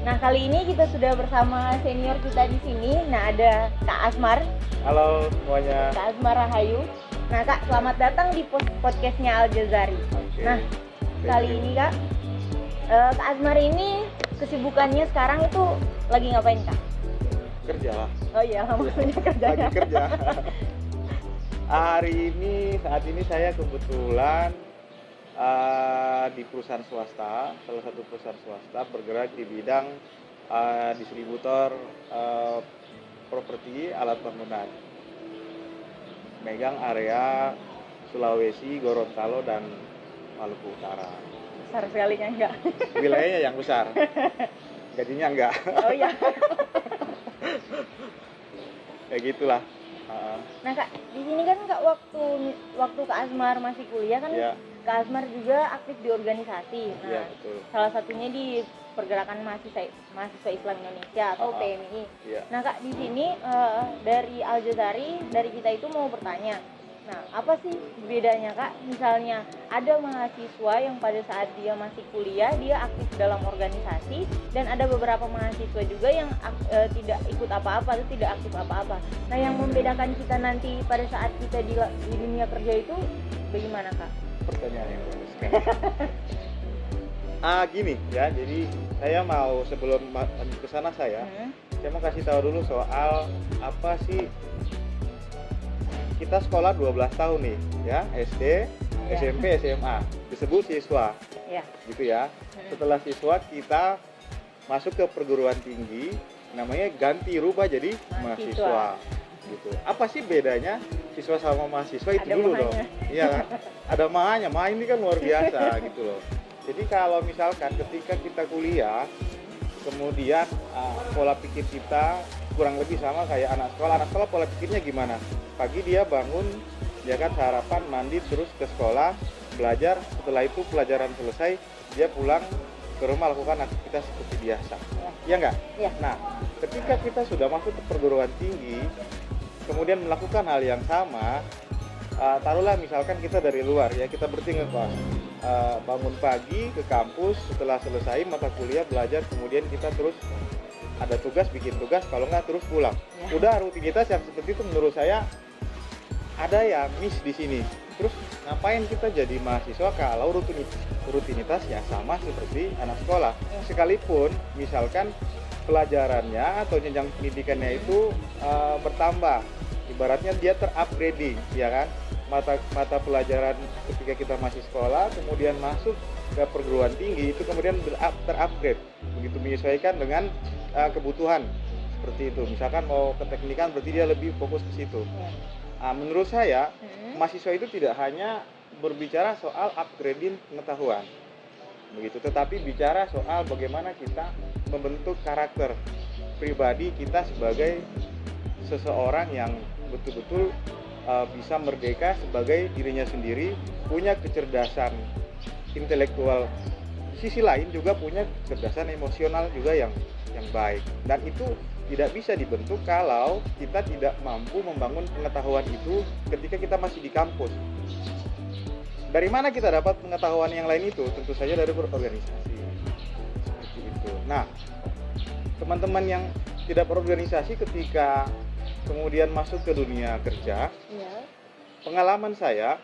Nah, kali ini kita sudah bersama senior kita di sini. Nah, ada Kak Asmar. Halo semuanya. Kak Asmar Rahayu. Nah, Kak, selamat datang di podcastnya Al Jazari. Okay. Nah, kali ini Kak, Kak Asmar ini kesibukannya sekarang itu lagi ngapain, Kak? Kerja lah. Oh iya, maksudnya kerjanya. Lagi kerja. Saat ini saya kebetulan di perusahaan swasta, salah satu perusahaan swasta bergerak di bidang distributor properti alat bangunan, megang area Sulawesi, Gorontalo dan Maluku Utara. Besar sekali kan, enggak? Wilayahnya yang besar, gajinya enggak. Oh iya. Kayak gitulah. Nah, Kak, di sini kan Kak waktu Kak Asmar masih kuliah kan, Ya. Kak Asmar juga aktif di organisasi. Nah, Ya, betul. salah satunya di Pergerakan Mahasiswa Islam Indonesia atau PMI. Ya. Nah, Kak, di sini dari Al Jazari, dari kita itu mau bertanya. Nah, apa sih bedanya, Kak? Misalnya ada mahasiswa yang pada saat dia masih kuliah dia aktif dalam organisasi, dan ada beberapa mahasiswa juga yang tidak ikut apa-apa atau tidak aktif apa-apa. Nah, yang membedakan kita nanti pada saat kita di dunia kerja itu bagaimana, Kak? Pertanyaan yang bagus sekali. Gini ya, jadi saya mau sebelum lanjut ke sana saya mau kasih tahu dulu soal apa sih kita sekolah 12 tahun nih ya, SD, SMP, SMA disebut siswa. Ya. Gitu ya. Setelah siswa kita masuk ke perguruan tinggi, namanya ganti rubah jadi mahasiswa. Gitu. Apa sih bedanya siswa sama mahasiswa itu ada dulu mahanya. dong. Iya kan? Ada mahanya. Mah ini kan luar biasa gitu loh. Jadi kalau misalkan ketika kita kuliah, kemudian pola pikir kita kurang lebih sama kayak anak sekolah. Anak sekolah pola pikirnya gimana? Pagi dia bangun, dia kan sarapan, mandi, terus ke sekolah, belajar. Setelah itu pelajaran selesai, dia pulang ke rumah lakukan aktivitas seperti biasa. Iya nggak? Ya. Nah, ketika kita sudah masuk ke perguruan tinggi, kemudian melakukan hal yang sama, taruhlah misalkan kita dari luar ya, kita bertingkat kelas, bangun pagi ke kampus, setelah selesai mata kuliah belajar, kemudian kita terus ada tugas, bikin tugas, kalau nggak terus pulang. Ya. Udah rutinitas yang seperti itu menurut saya ada yang miss di sini. Terus ngapain kita jadi mahasiswa kalau rutinitasnya sama seperti anak sekolah? Sekalipun misalkan pelajarannya atau jenjang pendidikannya itu bertambah, ibaratnya dia terupgrading, ya kan? Mata pelajaran ketika kita masih sekolah, kemudian masuk ke perguruan tinggi itu kemudian terupgrade, begitu menyesuaikan dengan kebutuhan seperti itu. Misalkan mau ke teknikan berarti dia lebih fokus ke situ. Menurut saya mahasiswa itu tidak hanya berbicara soal upgrading pengetahuan, begitu, tetapi bicara soal bagaimana kita membentuk karakter pribadi kita sebagai seseorang yang betul-betul bisa merdeka sebagai dirinya sendiri, punya kecerdasan intelektual, di sisi lain juga punya kecerdasan emosional juga yang baik, dan itu tidak bisa dibentuk kalau kita tidak mampu membangun pengetahuan itu ketika kita masih di kampus. Dari mana kita dapat pengetahuan yang lain itu? Tentu saja dari berorganisasi. Seperti itu. Nah, teman-teman yang tidak berorganisasi ketika kemudian masuk ke dunia kerja, pengalaman saya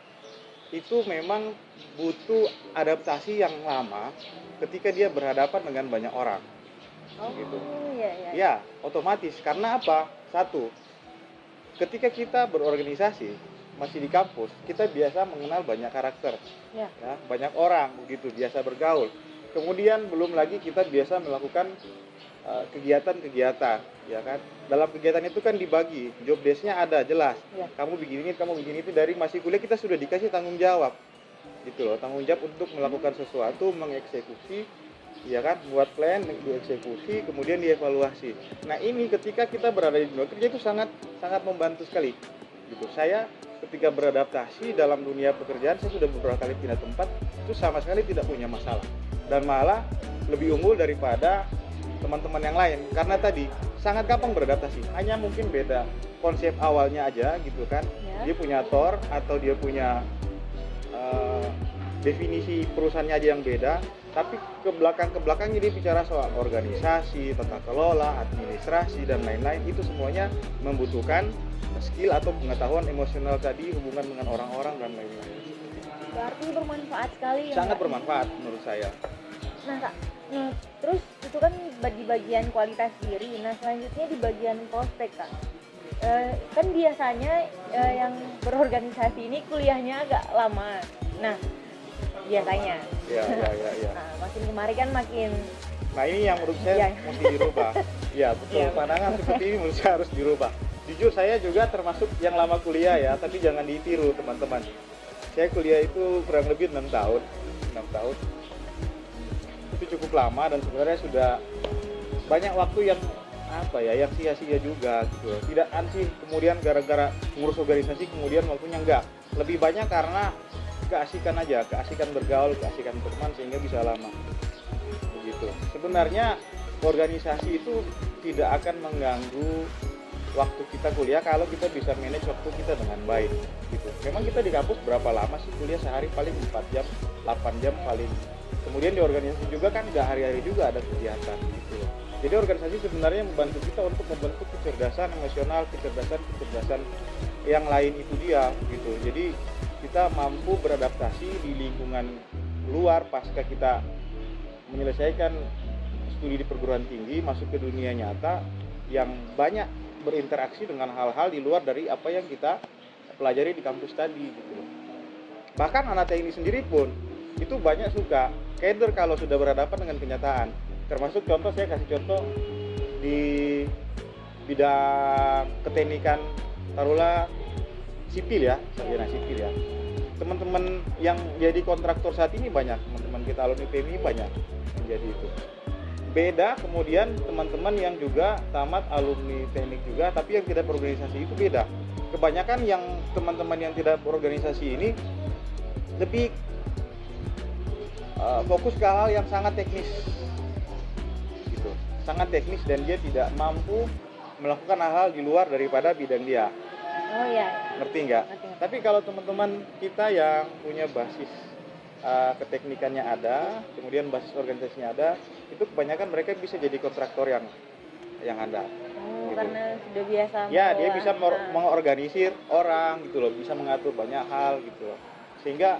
itu memang butuh adaptasi yang lama ketika dia berhadapan dengan banyak orang. Gitu. Ya, otomatis. Karena apa? Satu, ketika kita berorganisasi masih di kampus, kita biasa mengenal banyak karakter, ya, banyak orang, begitu, biasa bergaul. Kemudian belum lagi kita biasa melakukan kegiatan-kegiatan, ya kan? Dalam kegiatan itu kan dibagi, job desk-nya ada jelas. Kamu begini, kamu begini, itu dari masih kuliah kita sudah dikasih tanggung jawab, gitu loh, tanggung jawab untuk melakukan sesuatu, mengeksekusi, ya kan, buat plan, dieksekusi, kemudian dievaluasi. Nah, ini ketika kita berada di dunia kerja itu sangat membantu sekali. Gitu. Saya ketika beradaptasi dalam dunia pekerjaan, saya sudah beberapa kali pindah tempat, itu sama sekali tidak punya masalah. Dan malah lebih unggul daripada teman-teman yang lain. Karena tadi sangat gampang beradaptasi. Hanya mungkin beda konsep awalnya aja gitu kan. Dia punya tor atau dia punya definisi perusahaannya aja yang beda, tapi ke belakang dia bicara soal organisasi, tata kelola, administrasi dan lain-lain. Itu semuanya membutuhkan skill atau pengetahuan emosional tadi, hubungan dengan orang-orang dan lain-lain. Berarti bermanfaat sekali ya, Sangat Kak? bermanfaat menurut saya. Nah, Kak, terus itu kan di bagian kualitas diri. Nah, selanjutnya di bagian prospek, Kak. Kan biasanya yang berorganisasi ini kuliahnya agak lama. Nah, biasanya. Ya. Nah, makin kemari kan makin. Nah, ini yang menurut saya Iya. mesti dirubah. Ya, betul. Iya. Pandangan seperti ini menurut saya harus dirubah. Jujur saya juga termasuk yang lama kuliah ya, tapi jangan ditiru teman-teman. Saya kuliah itu kurang lebih 6 tahun. Itu cukup lama dan sebenarnya sudah banyak waktu yang yang sia-sia juga gitu. Tidak sih kemudian gara-gara ngurus organisasi kemudian waktunya enggak. Lebih banyak karena keasikan aja, keasikan bergaul, keasikan berteman sehingga bisa lama. Begitu. Sebenarnya organisasi itu tidak akan mengganggu waktu kita kuliah kalau kita bisa manage waktu kita dengan baik gitu. Memang kita di kampus berapa lama sih kuliah? Sehari paling 4 jam, 8 jam paling. Kemudian di organisasi juga kan nggak hari-hari juga ada kegiatan gitu. Jadi organisasi sebenarnya membantu kita untuk membentuk kecerdasan emosional, kecerdasan yang lain itu dia gitu. Jadi kita mampu beradaptasi di lingkungan luar pasca kita menyelesaikan studi di perguruan tinggi, masuk ke dunia nyata yang banyak berinteraksi dengan hal-hal di luar dari apa yang kita pelajari di kampus tadi gitu. Bahkan anak teknik sendiri pun itu banyak suka keder kalau sudah berhadapan dengan kenyataan. Termasuk contoh, saya kasih contoh di bidang keteknikan, taruhlah sipil ya, sarjana sipil ya. Teman-teman yang jadi kontraktor saat ini banyak, teman-teman kita alumni PMI banyak yang jadi itu. Beda kemudian teman-teman yang juga tamat alumni teknik juga, tapi yang tidak berorganisasi itu beda. Kebanyakan yang teman-teman yang tidak berorganisasi ini lebih fokus ke hal yang sangat teknis gitu, sangat teknis, dan dia tidak mampu melakukan hal-hal di luar daripada bidang dia. Oh iya. Ngerti nggak? Ngerti. Tapi kalau teman-teman kita yang punya basis keteknikannya ada, kemudian basis organisasinya ada, itu kebanyakan mereka bisa jadi kontraktor yang handal. Oh, Gitu. karena sudah biasa. Ya, dia mengelola. bisa mengorganisir orang gitu loh, bisa mengatur banyak hal gitu loh. Sehingga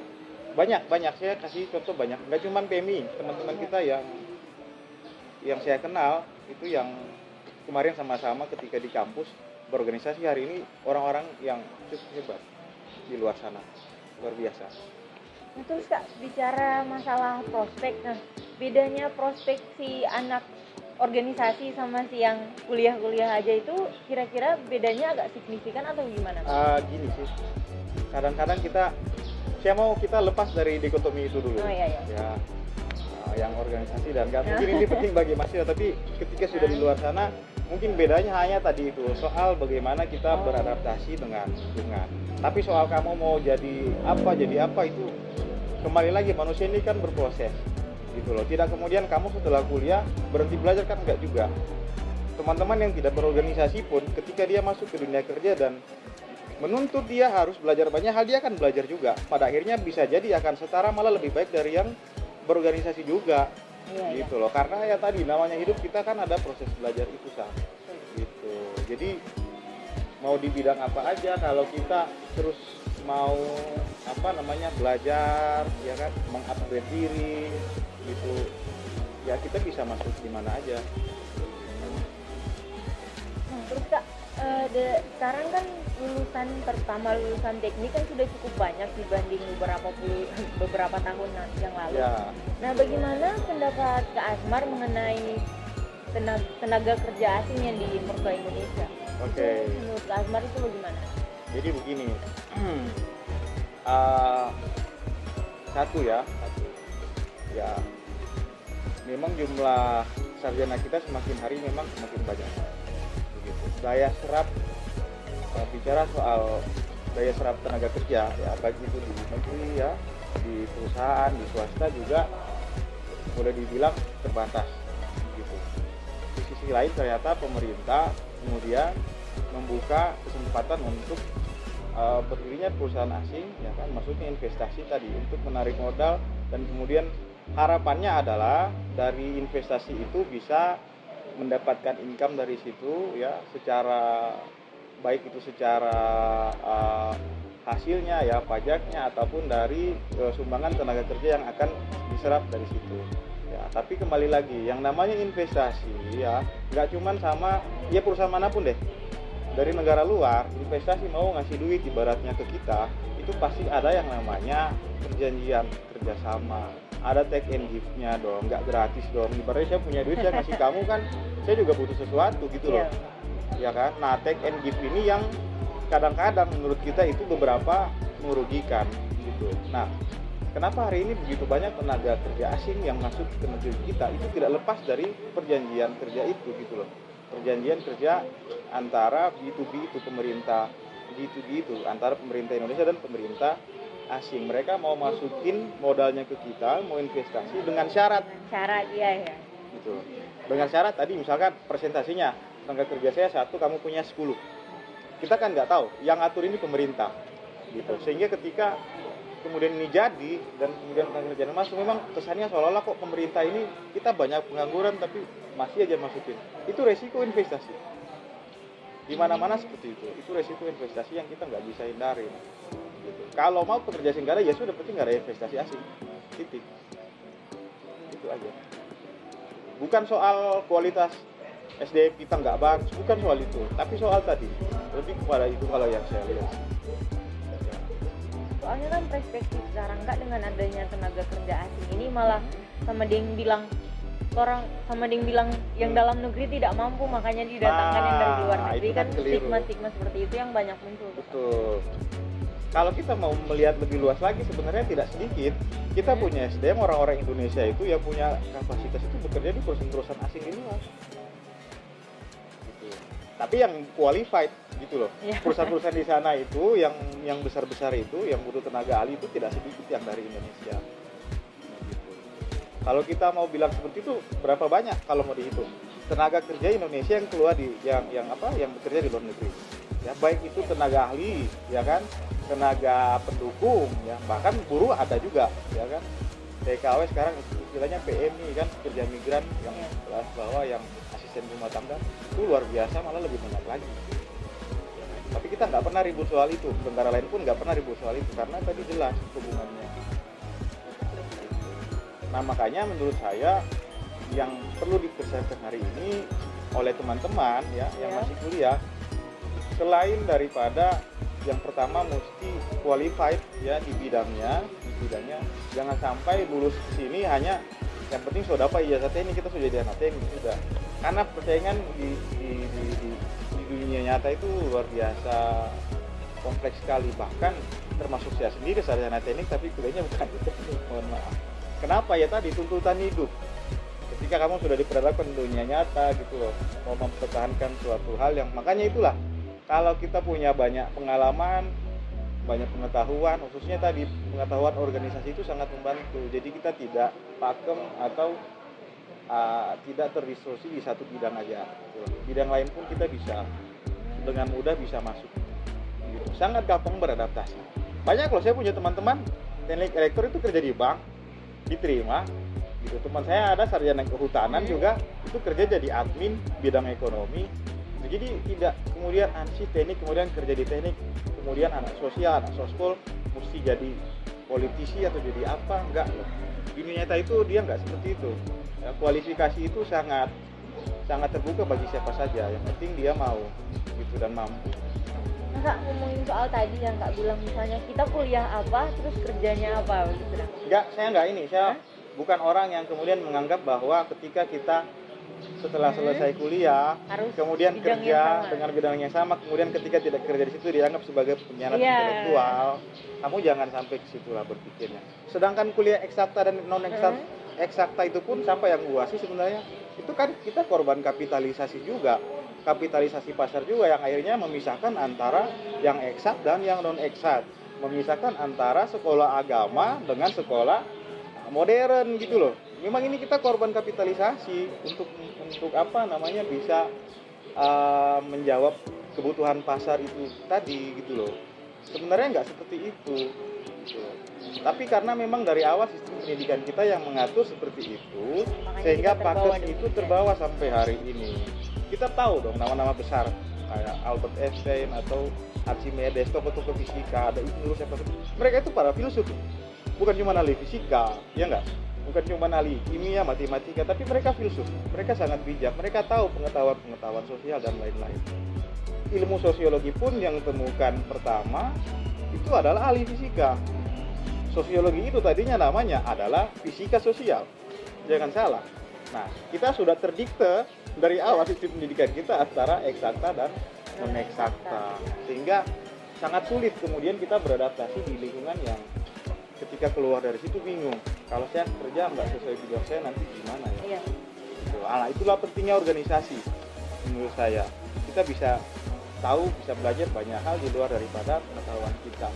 banyak saya kasih contoh banyak, nggak cuma PMI, teman-teman kita yang saya kenal itu yang kemarin sama-sama ketika di kampus berorganisasi, hari ini orang-orang yang cukup hebat di luar sana, luar biasa. Nah, terus Kak, bicara masalah prospek, nah bedanya prospek si anak organisasi sama si yang kuliah-kuliah aja itu kira-kira bedanya agak signifikan atau gimana? Gini sih, kadang-kadang saya mau kita lepas dari dikotomi itu dulu. Oh iya. Ya, yang organisasi dan nggak mungkin ini penting bagi mahasiswa, tapi ketika sudah di luar sana mungkin bedanya hanya tadi itu soal bagaimana kita beradaptasi dengan lingkungan. Tapi soal kamu mau jadi apa itu kembali lagi, manusia ini kan berproses gitu loh. Tidak kemudian kamu setelah kuliah berhenti belajar, kan enggak juga. Teman-teman yang tidak berorganisasi pun ketika dia masuk ke dunia kerja dan menuntut dia harus belajar banyak hal, dia akan belajar juga. Pada akhirnya bisa jadi akan setara, malah lebih baik dari yang berorganisasi juga. Iya. Gitu loh. Karena ya tadi namanya hidup kita kan ada proses belajar itu gitu. Jadi mau di bidang apa aja, kalau kita terus mau belajar ya kan, mengupgrade diri gitu, ya kita bisa masuk di mana aja. Nah, terus Kak, sekarang kan lulusan teknik kan sudah cukup banyak dibanding beberapa tahun yang lalu. Ya. Nah, bagaimana pendapat Kak Asmar mengenai tenaga kerja asing yang diimpor ke Indonesia? Oke. Itu menurut Kak Asmar itu bagaimana? Jadi begini, satu ya, memang jumlah sarjana kita semakin hari memang semakin banyak. Begitu. Daya serap, bicara soal daya serap tenaga kerja ya, baik itu di negeri ya, di perusahaan, di swasta juga boleh dibilang terbatas. Gitu. Di sisi lain ternyata pemerintah kemudian membuka kesempatan untuk berdirinya perusahaan asing ya kan, maksudnya investasi tadi untuk menarik modal dan kemudian harapannya adalah dari investasi itu bisa mendapatkan income dari situ ya, secara baik itu secara hasilnya ya, pajaknya, ataupun dari sumbangan tenaga kerja yang akan diserap dari situ ya. Tapi kembali lagi, yang namanya investasi ya nggak cuman sama ya, perusahaan manapun deh dari negara luar investasi mau ngasih duit ibaratnya ke kita, itu pasti ada yang namanya perjanjian kerjasama, ada take and give-nya dong, nggak gratis dong. Ibaratnya saya punya duit, saya ngasih kamu kan, saya juga butuh sesuatu gitu loh. Ya kan? Nah, take and give ini yang kadang-kadang menurut kita itu beberapa merugikan gitu. Nah, kenapa hari ini begitu banyak tenaga kerja asing yang masuk ke negeri kita, itu tidak lepas dari perjanjian kerja itu gitu loh. Perjanjian kerja antara B2B itu pemerintah, B2B itu antara pemerintah Indonesia dan pemerintah asing. Mereka mau masukin modalnya ke kita, mau investasi dengan syarat. Syarat dia ya. Gitu. Dengan syarat tadi misalkan presentasinya tenaga kerja saya 1, kamu punya 10. Kita kan nggak tahu, yang atur ini pemerintah. Gitu. Sehingga ketika kemudian ini jadi dan kemudian tenaga kerja masuk, memang kesannya seolah-olah kok pemerintah ini kita banyak pengangguran tapi masih aja masukin. Itu resiko investasi. Di mana-mana seperti itu resiko investasi yang kita nggak bisa hindarin. Gitu. Kalau mau pekerja asing nggak ada, ya sudah, berarti nggak ada investasi asing. Titik. Itu aja. Bukan soal kualitas SDM kita nggak bagus, bukan soal itu, tapi soal tadi lebih kepada itu kalau yang saya lihat. Soalnya kan perspektif sekarang Kak, dengan adanya tenaga kerja asing ini malah sama dia yang bilang yang dalam negeri tidak mampu makanya didatangkan yang dari luar negeri, kan stigma seperti itu yang banyak muncul. Betul. Kalau kita mau melihat lebih luas lagi, sebenarnya tidak sedikit kita punya SDM orang-orang Indonesia itu yang punya kapasitas itu bekerja di perusahaan-perusahaan asing di luar. Gitu. Tapi yang qualified gitu loh. Perusahaan-perusahaan di sana itu yang besar-besar itu yang butuh tenaga ahli itu tidak sedikit yang dari Indonesia. Gitu. Kalau kita mau bilang seperti itu, berapa banyak kalau mau dihitung tenaga kerja Indonesia yang keluar yang bekerja di luar negeri. Ya, baik itu tenaga ahli, ya kan, tenaga pendukung, ya, bahkan buruh ada juga, ya kan. TKW sekarang istilahnya PMI kan, pekerja migran yang kelas bawah, yang asisten rumah tangga, itu luar biasa, malah lebih banyak lagi. Tapi kita nggak pernah ribut soal itu, negara lain pun nggak pernah ribut soal itu, karena tadi jelas hubungannya. Nah, makanya menurut saya yang perlu dipersiapkan hari ini oleh teman-teman ya yang masih kuliah, selain daripada yang pertama mesti qualified ya di bidangnya, jangan sampai lulus ke sini hanya yang penting sudah dapat ijazah teknik, kita sudah jadi anak teknik sudah. Karena persaingan di dunia nyata itu luar biasa kompleks sekali, bahkan termasuk saya sendiri sarjana teknik tapi kuliahnya bukan di teknik, mohon maaf. Kenapa? Ya tadi tuntutan hidup. Ketika kamu sudah diperhadapkan dunia nyata gitu loh, mau mempertahankan suatu hal yang, makanya itulah kalau kita punya banyak pengalaman, banyak pengetahuan, khususnya tadi pengetahuan organisasi itu sangat membantu. Jadi kita tidak pakem atau tidak terdistorsi di satu bidang aja. Bidang lain pun kita bisa dengan mudah bisa masuk. Gitu. Sangat gampang beradaptasi. Banyak loh, saya punya teman-teman teknik elektro itu kerja di bank, diterima. Gitu. Teman saya ada sarjana kehutanan juga, itu kerja jadi admin bidang ekonomi. Jadi tidak kemudian ansih teknik kemudian kerja di teknik, kemudian anak sosial, anak sospol mesti jadi politisi atau jadi apa, enggak loh. Dunia nyata itu dia enggak seperti itu. Ya, kualifikasi itu sangat terbuka bagi siapa saja, yang penting dia mau gitu dan mampu. Kak, ngomongin soal tadi yang Kak bilang misalnya kita kuliah apa terus kerjanya apa gitu. Saya bukan orang yang kemudian menganggap bahwa ketika kita setelah selesai kuliah harus kemudian kerja dengan bidang yang sama, kemudian ketika tidak kerja di situ dianggap sebagai pengkhianat intelektual. Kamu jangan sampai ke situ lah berpikirnya. Sedangkan kuliah eksakta dan non eksakta itu pun siapa yang nguasai sebenarnya? Itu kan kita korban kapitalisasi juga, kapitalisasi pasar juga yang akhirnya memisahkan antara yang eksak dan yang non eksak, memisahkan antara sekolah agama dengan sekolah modern gitu loh. Memang ini kita korban kapitalisasi untuk apa namanya bisa menjawab kebutuhan pasar itu tadi gitu loh. Sebenarnya nggak seperti itu. Gitu. Tapi karena memang dari awal sistem pendidikan kita yang mengatur seperti itu, Makanya sehingga kita terbawa paket itu demikian. terbawa sampai hari ini. Kita tahu dong nama-nama besar kayak Albert Einstein atau Archimedes, tokoh-tokoh fisika, ada itu siapa. Mereka itu para filsuf, bukan cuma ahli fisika, ya enggak? Bukan cuma ahli kimia, matematika, tapi mereka filsuf. Mereka sangat bijak, mereka tahu pengetahuan sosial dan lain-lain. Ilmu sosiologi pun yang temukan pertama itu adalah ahli fisika. Sosiologi itu tadinya namanya adalah fisika sosial, jangan salah. Nah, kita sudah terdikte dari awal sistem pendidikan kita antara eksakta dan non-eksakta, sehingga sangat sulit kemudian kita beradaptasi di lingkungan yang ketika keluar dari situ bingung. Kalau saya kerja nggak sesuai bidang saya nanti gimana ya? Iya. Gitu. Nah, itulah pentingnya organisasi menurut saya. Kita bisa tahu, bisa belajar banyak hal di luar daripada pengetahuan kita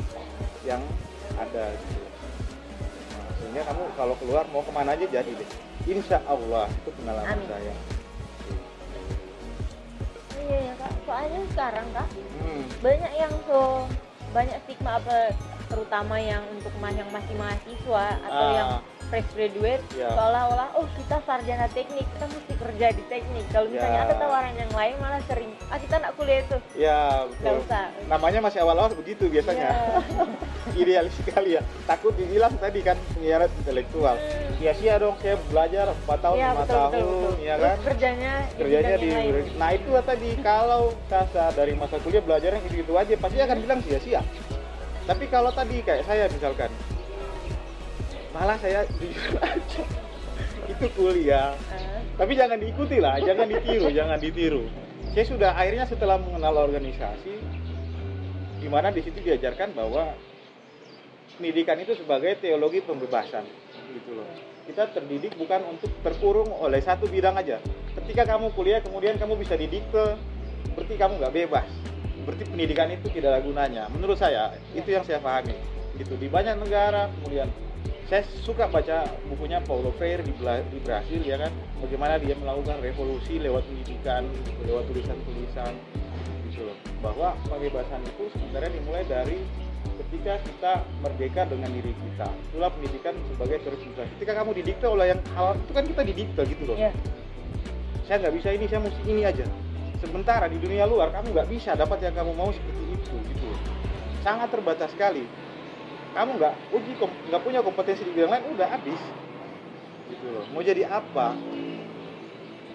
yang ada gitu. Nah, sehingga kamu kalau keluar mau kemana aja jadi deh. Insya Allah itu pengalaman Amin. saya. Iya ya kak, soalnya sekarang kak Hmm. banyak stigma apa, terutama yang untuk yang masih mahasiswa atau yang fresh graduate, Ya. seolah-olah oh kita sarjana teknik, kita mesti kerja di teknik. Kalau misalnya Ya. ada tawaran yang lain malah sering kita nak kuliah itu, Ya, nggak betul. usah. Namanya masih awal-awal begitu biasanya. Iya. Idealis sekali ya. Takut dibilang tadi kan penyiaran intelektual. Sia-sia dong saya belajar 4 tahun, Iya, 5 tahun, ya Terus kan? kerjanya Kerjanya bidang di yang lain. Nah, itu tadi kalau Sasa dari masa kuliah belajarnya gitu-gitu aja pasti akan bilang sia-sia. Tapi kalau tadi kayak saya misalkan, malah saya jujur aja itu kuliah. Tapi jangan diikuti lah, jangan ditiru, jangan ditiru. Saya sudah akhirnya setelah mengenal organisasi, di mana di situ diajarkan bahwa pendidikan itu sebagai teologi pembebasan, gitu loh. Kita terdidik bukan untuk terkurung oleh satu bidang aja. Ketika kamu kuliah, kemudian kamu bisa didikte, berarti kamu nggak bebas. Berarti pendidikan itu tidak ada gunanya. Menurut saya, itu yang saya pahami. Gitu. Di banyak negara, kemudian saya suka baca bukunya Paulo Freire di Brasil, ya kan, bagaimana dia melakukan revolusi lewat pendidikan, lewat tulisan-tulisan, gitu loh. Bahwa pembebasan itu sebenarnya dimulai dari ketika kita merdeka dengan diri kita. Itulah pendidikan sebagai terus-menerus. Ketika kamu didikte oleh yang hal itu kan kita didikte gitu loh. Iya. Saya nggak bisa ini, saya mesti ini aja. Sementara di dunia luar kamu nggak bisa dapat yang kamu mau seperti itu, gitu. Sangat terbatas sekali. Kamu nggak punya kompetensi di bidang lain, udah habis, gitu loh. Mau jadi apa?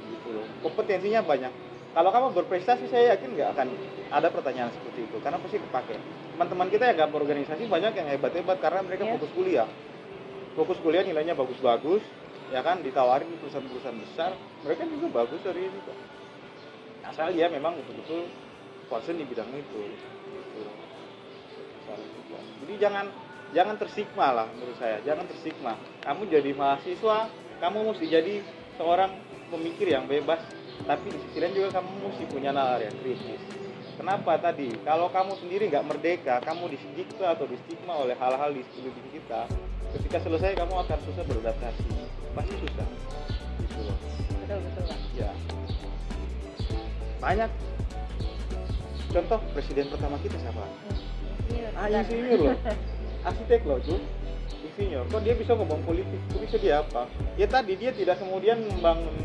Gitu loh. Kompetensinya banyak. Kalau kamu berprestasi, saya yakin nggak akan ada pertanyaan seperti itu, karena pasti kepake. Teman-teman kita yang nggak berorganisasi banyak yang hebat-hebat karena mereka Iya. fokus kuliah nilainya bagus-bagus, ya kan, ditawarin di perusahaan-perusahaan besar, mereka juga bagus dari ini kok. Asal dia memang betul-betul concern di bidang itu. Gitu. Jadi jangan terstigma lah menurut saya, jangan terstigma. Kamu jadi mahasiswa, kamu mesti jadi seorang pemikir yang bebas, tapi di sisi lain juga kamu mesti punya nalar yang kritis. Kenapa tadi? Kalau kamu sendiri nggak merdeka, kamu disidikta atau distigma oleh hal-hal di sekeliling kita, ketika selesai kamu akan susah beradaptasi, pasti susah. Gitu loh. Betul Pak. Ya. Banyak. Contoh presiden pertama kita siapa? Insinyur loh. Arsitek loh tuh. Insinyur. Kok dia bisa ngomong politik? Kok bisa dia apa? Ya tadi dia tidak kemudian membangun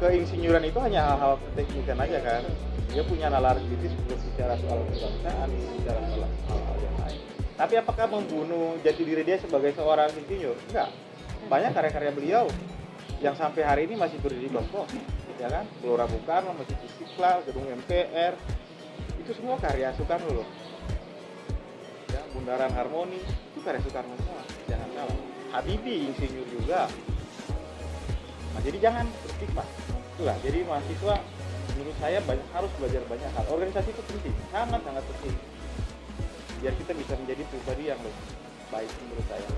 keinsinyuran itu hanya hal-hal teknikan aja kan. Dia punya nalar kritis untuk bicara soal kebangsaan, bicara soal hal-hal yang lain. Tapi apakah membunuh jati diri dia sebagai seorang insinyur? Enggak. Banyak karya-karya beliau yang sampai hari ini masih berdiri kokoh, ya kan? Gelora Bung Karno, Masjid Istiqlal, Gedung MPR, itu semua karya Soekarno loh. Ya, Bundaran Harmoni itu karya Soekarno semua, jangan salah. Habibie insinyur juga. Nah, jadi jangan berstigma. Itulah, jadi mahasiswa menurut saya harus belajar banyak hal. Organisasi itu penting, sangat penting. Biar kita bisa menjadi pribadi yang lebih baik menurut saya.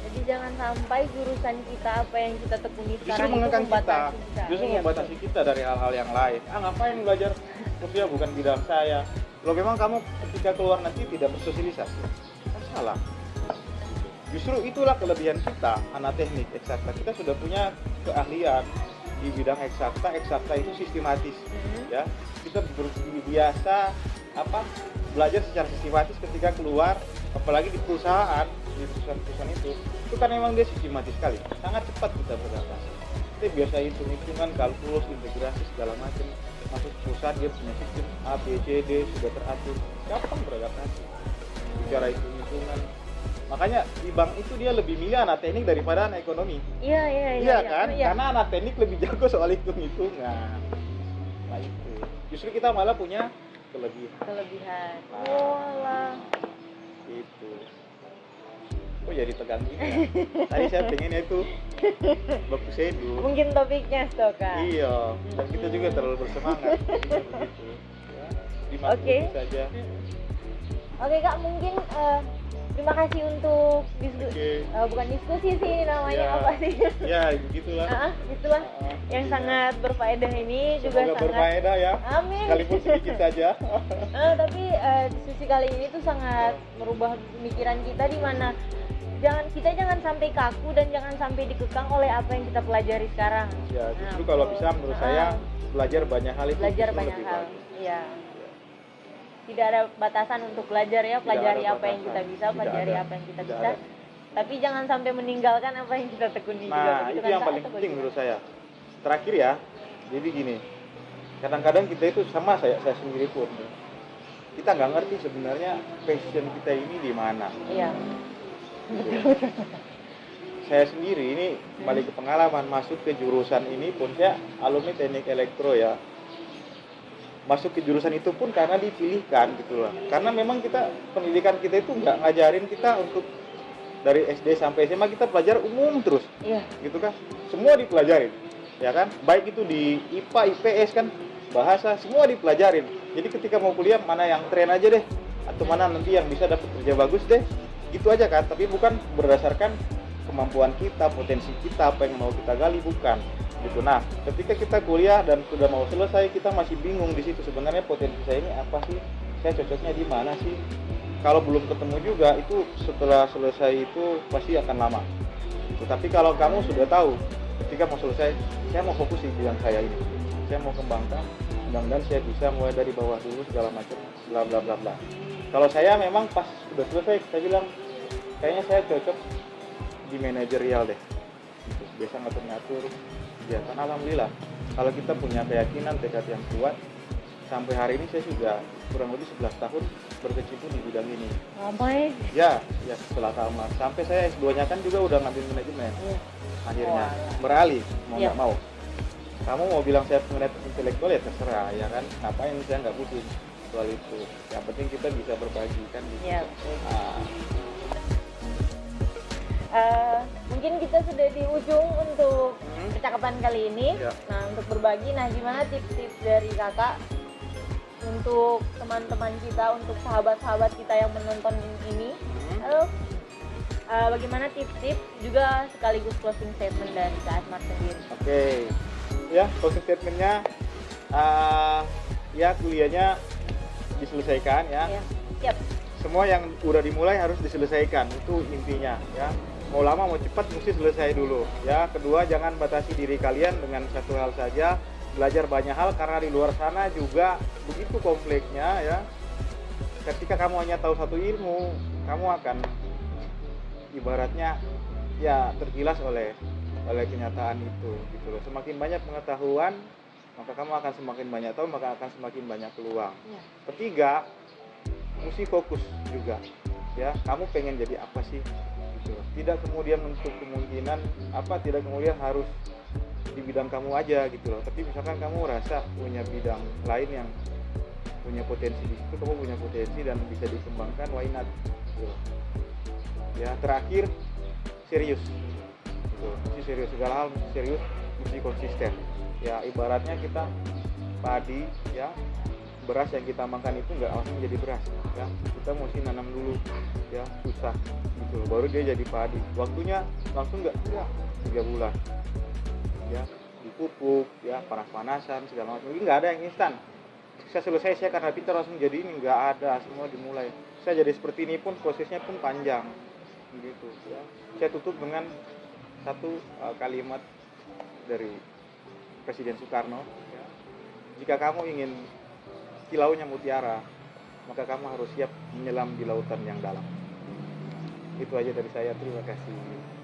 Jadi jangan sampai jurusan kita apa yang kita tekuni Justru sekarang itu mengekang kita, membatasi kita. justru Iya, membatasi kita dari hal-hal yang lain. Ngapain belajar sosial, bukan bidang saya. Loh, memang kamu ketika keluar nanti tidak bersosialisasi, kan salah. Justru itulah kelebihan kita, anak teknik eksakta. Kita sudah punya keahlian di bidang eksakta itu sistematis, ya. Kita biasa belajar secara sistematis ketika keluar, apalagi di perusahaan, di perusahaan-perusahahan itu kan memang dia sistematis sekali, sangat cepat kita beradaptasi. Kita biasa hitung-hitungan, kalkulus, integrasi segala macam, masuk perusahaan dia punya sistem A, B, C, D sudah teratur, gampang beradaptasi. Bicara hitung-hitungan, makanya di bank itu dia lebih milih anak teknik daripada anak ekonomi. Iya Kan? iya. Karena anak teknik lebih jago soal hitung-hitungan. Nah itu, justru kita malah punya kelebihan. Walah. Itu. Kok jadi tegang gini ya? Tadi saya pengennya itu baku seduh. Mungkin topiknya Stoka. Iya, dan kita juga terlalu bersemangat. Begitu. Ya, dimaklumi Oke. saja. Oke Kak, mungkin terima kasih untuk Oke. bukan diskusi sih ini namanya Ya. apa sih? Ya, begitulah. Gitulah. Yang Intinya. sangat berfaedah ini juga Semoga sangat berfaedah ya. Amin. Sekalipun sedikit saja. Tapi diskusi kali ini tuh sangat merubah pemikiran kita di mana kita jangan sampai kaku dan jangan sampai dikekang oleh apa yang kita pelajari sekarang. Ya, justru kalau bisa menurut saya belajar banyak hal itu belajar justru banyak lebih hal. bagus. Iya. Tidak ada batasan untuk belajar ya, pelajari ada apa yang kita batasan. bisa, Tidak pelajari ada. apa yang kita Tidak bisa. ada. Tapi jangan sampai meninggalkan apa yang kita tekuni juga. Nah, begitu itu kan, yang Kak? paling Atau penting bagaimana? menurut saya. Terakhir ya, jadi gini, kadang-kadang kita itu sama saya sendiri pun, kita nggak ngerti sebenarnya passion kita ini di mana. Iya. Saya sendiri ini balik ke pengalaman masuk ke jurusan ini pun saya alumni teknik elektro ya. Masuk ke jurusan itu pun karena dipilihkan gitu loh. Karena memang kita pendidikan kita itu nggak ngajarin kita untuk dari SD sampai SMA kita belajar umum terus. Iya. Gitu kan, semua dipelajarin ya kan, baik itu di IPA, IPS kan, bahasa semua dipelajarin. Jadi ketika mau kuliah mana yang tren aja deh, atau mana nanti yang bisa dapat kerja bagus deh, gitu aja kan. Tapi bukan berdasarkan kemampuan kita, potensi kita, apa yang mau kita gali, bukan gitu. Nah, ketika kita kuliah dan sudah mau selesai, kita masih bingung di situ sebenarnya potensi saya ini apa sih, saya cocoknya di mana sih. Kalau belum ketemu juga itu setelah selesai itu pasti akan lama. Tapi kalau kamu sudah tahu ketika mau selesai, saya mau fokus di bidang saya ini, saya mau kembangkan, mudah-mudahan saya bisa mulai dari bawah dulu segala macam, bla bla bla bla. Kalau saya memang pas sudah selesai, saya bilang kayaknya saya cocok di manajerial deh, gitu. Biasa ngatur-ngatur kegiatan. Alhamdulillah, kalau kita punya keyakinan, tekad yang kuat, sampai hari ini saya sudah kurang lebih 11 tahun berkecimpung di bidang ini. Lama ya? Ya setelah tamat. Sampai saya S2-nya kan juga udah ngambil manajemen. Iya. Akhirnya Wah. beralih, mau Iya. nggak mau. Kamu mau bilang saya pengen intelektual ya terserah, ya kan. Ngapain, saya nggak butuh soal itu. Yang penting kita bisa berbagi kan gitu. Iya. Ah, Mungkin kita sudah di ujung untuk Hmm. percakapan kali ini. Iya. Nah, untuk berbagi, gimana tips-tips dari kakak untuk teman-teman kita, untuk sahabat-sahabat kita yang menonton ini? Lalu, bagaimana tips-tips juga sekaligus closing statement dari Kak Asmar sendiri? Oke. Ya, closing statement-nya ya kuliahnya diselesaikan ya. Ya, siap. Semua yang udah dimulai harus diselesaikan, itu intinya ya. Mau lama mau cepat mesti selesai dulu ya. Kedua, jangan batasi diri kalian dengan satu hal saja, belajar banyak hal karena di luar sana juga begitu kompleksnya ya. Ketika kamu hanya tahu satu ilmu, kamu akan ibaratnya ya tergilas oleh kenyataan itu gitu loh. Semakin banyak pengetahuan, maka kamu akan semakin banyak tahu, maka akan semakin banyak peluang. Ya. Ketiga, mesti fokus juga ya. Kamu pengen jadi apa sih gitu. Tidak kemudian untuk kemungkinan tidak kemudian harus di bidang kamu aja gitu loh. Tapi misalkan kamu rasa punya bidang lain yang punya potensi di situ, kamu punya potensi dan bisa dikembangkan, why not gitu loh. Ya, terakhir serius gitu. Mesti serius, segala hal mesti serius, mesti konsisten ya. Ibaratnya kita padi ya, beras yang kita makan itu nggak langsung jadi beras ya, kita mesti nanam dulu ya, susah gitu baru dia jadi padi. Waktunya langsung nggak ya, 3 bulan ya, dipupuk ya, panas-panasan segala macam. Ini nggak ada yang instan. Saya selesai, saya karena pintar langsung jadi ini, nggak ada. Semua dimulai. Saya jadi seperti ini pun prosesnya pun panjang gitu ya. Saya tutup dengan satu kalimat dari Presiden Soekarno ya. Jika kamu ingin kilaunya mutiara, maka kamu harus siap menyelam di lautan yang dalam. Itu aja dari saya, terima kasih.